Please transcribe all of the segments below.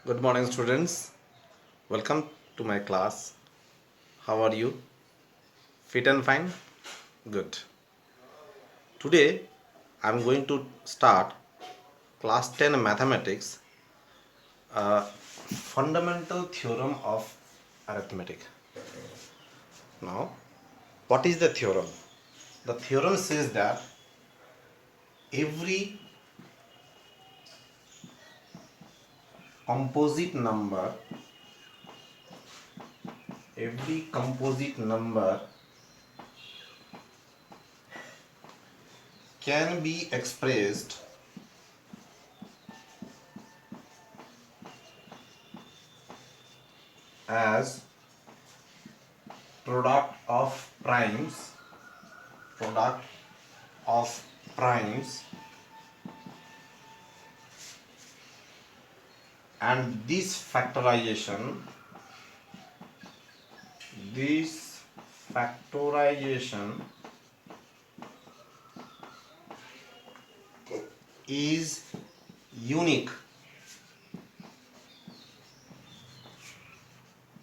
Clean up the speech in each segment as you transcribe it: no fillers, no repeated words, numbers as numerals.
Good morning, students. Welcome to my class. How are you? Fit and fine? Good. Today I am going to start class 10 mathematics, fundamental theorem of arithmetic. Now, what is the theorem? The theorem says that every composite number can be expressed as product of primes and this factorization is unique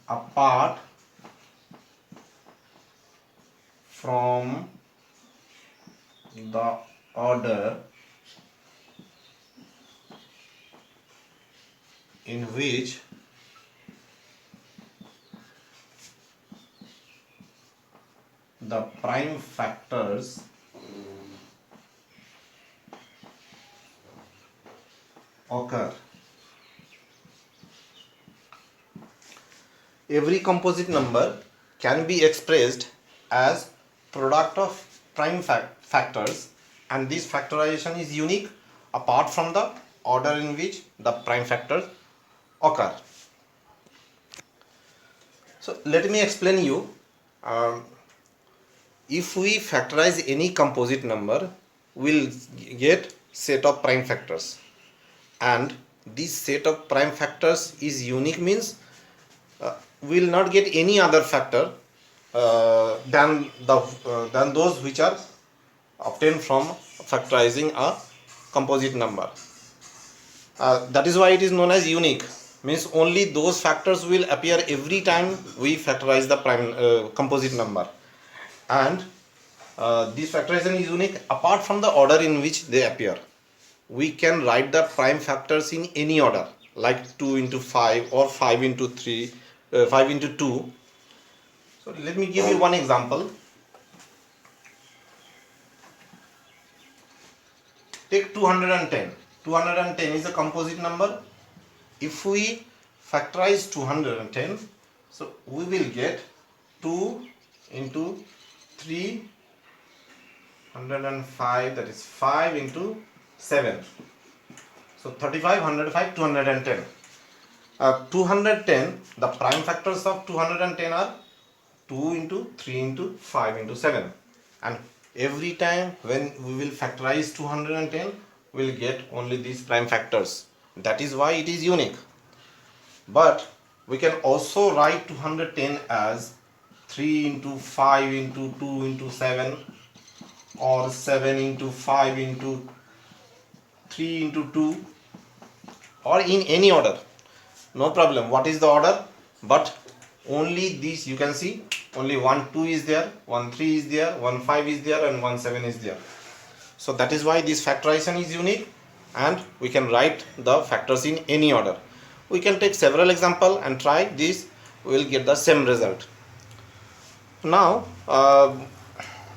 apart from the order in which the prime factors occur. Every composite number can be expressed as product of prime factors, and this factorization is unique apart from the order in which the prime factors occur. So let me explain you. If we factorize any composite number, we'll get set of prime factors, and this set of prime factors is unique, means we will not get any other factor than those which are obtained from factorizing a composite number. That is why it is known as unique, means only those factors will appear every time we factorize the prime composite number, and this factorization is unique apart from the order in which they appear. We can write the prime factors in any order, like 2 into 5 or 5 into 3, 5 into 2. So let me give you one example. Take 210. 210 is a composite number. If we factorize 210, so we will get 2 into 305, that is 5 into 7. So 35, 105, 210. 210, the prime factors of 210 are 2 into 3 into 5 into 7, and every time when we will factorize 210, we will get only these prime factors. That is why it is unique. But we can also write 210 as 3 into 5 into 2 into 7, or 7 into 5 into 3 into 2, or in any order. No problem what is the order, but only this you can see, only 1 2 is there, 1 3 is there, 1 5 is there, and 1 7 is there. So that is why this factorization is unique, and we can write the factors in any order. We can take several examples and try this, we will get the same result. Now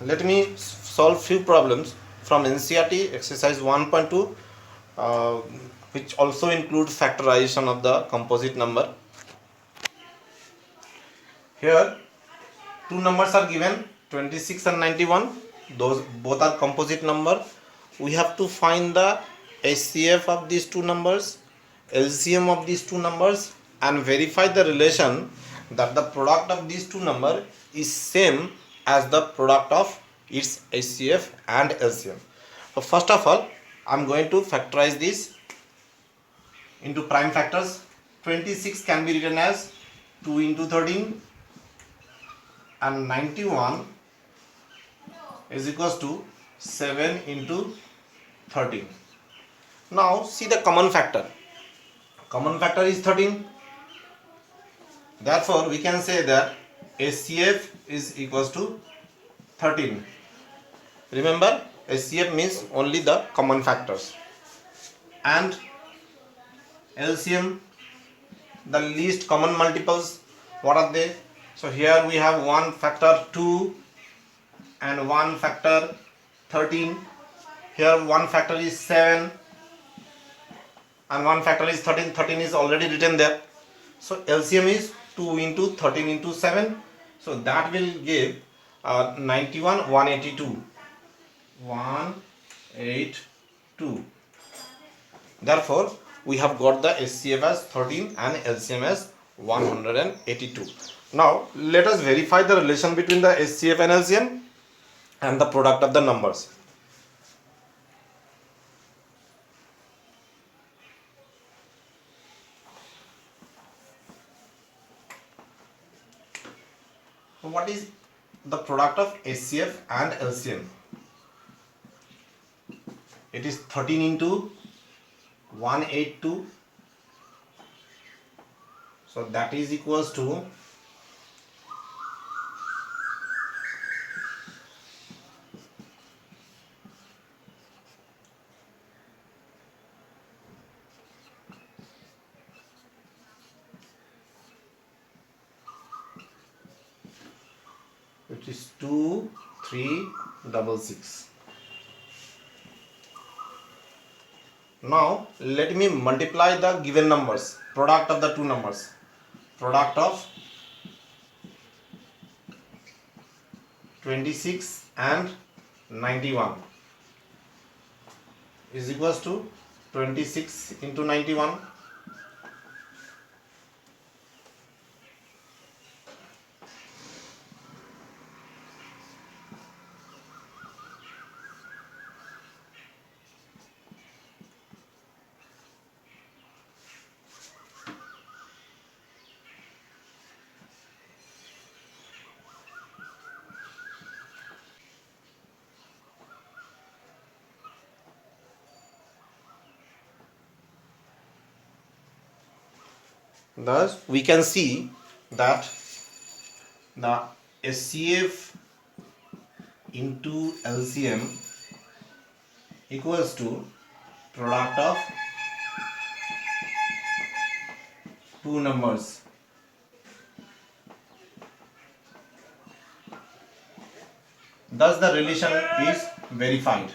let me solve few problems from NCERT exercise 1.2, which also includes factorization of the composite number. Here two numbers are given, 26 and 91. Those both are composite number. We have to find the HCF of these two numbers, LCM of these two numbers, and verify the relation that the product of these two numbers is same as the product of its HCF and LCM. So first of all, I am going to factorize this into prime factors. 26 can be written as 2 into 13, and 91 is equals to 7 into 13. Now see the common factor. Common factor is 13. Therefore, we can say that HCF is equals to 13. Remember, HCF means only the common factors. And LCM, the least common multiples, what are they? So here we have one factor 2 and one factor 13. Here one factor is 7 and one factor is 13. 13 is already written there. So LCM is 2 into 13 into 7. So that will give 91, 182. 182. Therefore, we have got the HCF as 13 and LCM as 182. Now, let us verify the relation between the HCF and LCM and the product of the numbers. What is the product of HCF and LCM? It is 13 into 182. So that is equals to 2366. Now let me multiply the given numbers, product of the two numbers. Product of 26 and 91 is equals to 26 into 91. Thus, we can see that the HCF into LCM equals to product of two numbers. Thus, the relation is verified.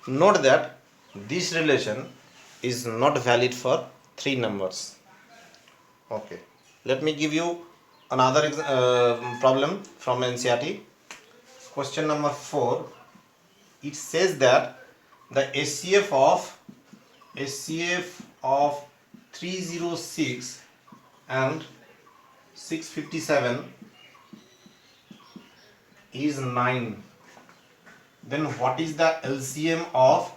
Note that this relation is not valid for three numbers. Okay, let me give you another problem from NCERT. Question number 4. It says that the HCF of 306 and 657 is 9. Then what is the LCM of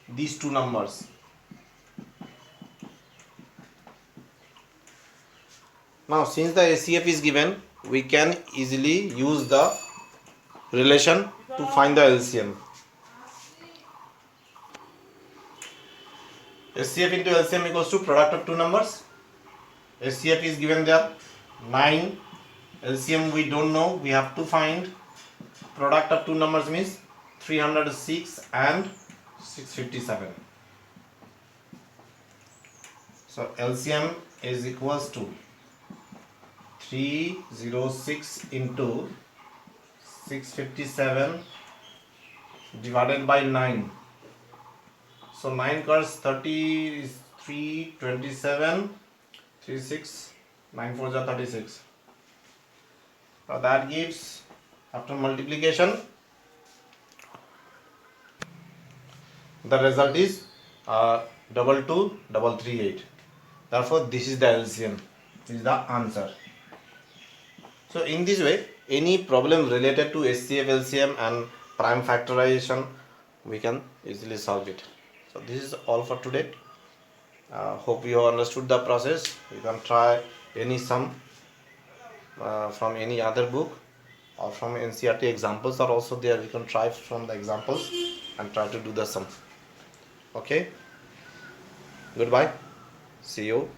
these two numbers? Now, since the HCF is given, we can easily use the relation to find the LCM. HCF into LCM equals to product of two numbers. HCF is given there 9. LCM we don't know, we have to find. Product of two numbers means 306 and 657. So LCM is equals to 306 into 657 divided by 9. So 9 cars 30 is 3, 27, 36, 9 4 are 36. So that gives, after multiplication, the result is 22338. Therefore, this is the LCM. This is the answer. So in this way, any problem related to HCF, LCM and prime factorization, we can easily solve it. So this is all for today. Hope you have understood the process. You can try any sum from any other book. or from NCERT examples are also there. You can try from the examples and try to do the sum. Okay, goodbye, see you.